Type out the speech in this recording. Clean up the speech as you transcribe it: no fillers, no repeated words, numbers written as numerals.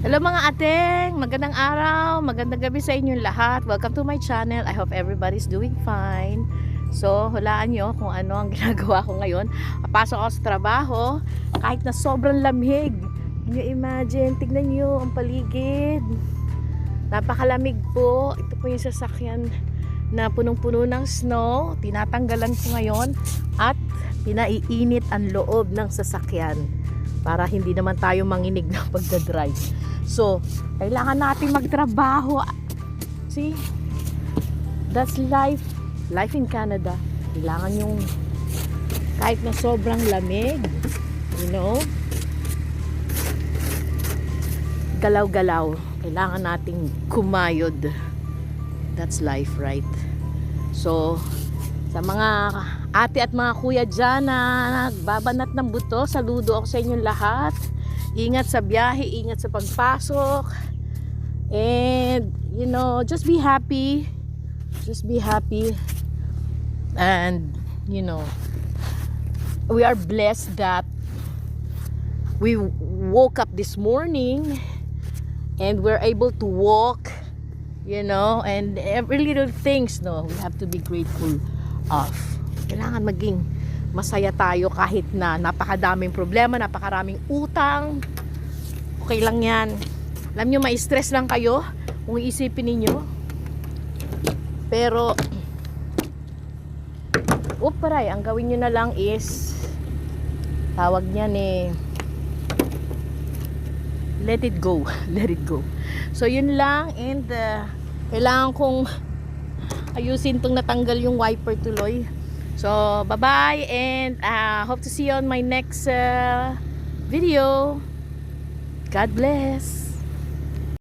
Hello mga ateng, magandang araw, magandang gabi sa inyong lahat. Welcome to my channel. I hope everybody's doing fine. So, hulaan nyo kung ano ang ginagawa ko ngayon. Papasok ako sa trabaho, kahit na sobrang lamig. Can you imagine? Tignan nyo ang paligid. Napakalamig po. Ito po yung sasakyan na punong-puno ng snow. Tinatanggalan ko ngayon at pinaiinit ang loob ng sasakyan para hindi naman tayo manginig ng pagdadrive. So, kailangan natin magtrabaho. See? That's life. Life in Canada. Kailangan yung kahit na sobrang lamig, you know, galaw-galaw. Kailangan nating kumayod. That's life, right? So, sa mga ate at mga kuya dyan na nagbabanat ng buto, saludo ako sa inyong lahat. Ingat sa biyahe, ingat sa pagpasok. And, you know, just be happy. Just be happy. And, you know, we are blessed that we woke up this morning and we're able to walk, you know, and every little things, no, we have to be grateful of. Kailangan maging masaya tayo kahit na napakadaming problema, napakaraming utang. Okay lang yan. Alam nyo, ma-stress lang kayo kung iisipin ninyo. Pero paray, ang gawin nyo na lang is tawag niyan let it go. Let it go. So yun lang, and kailangan kong ayusin tong natanggal yung wiper tuloy. So bye bye, and hope to see you on my next video. God bless.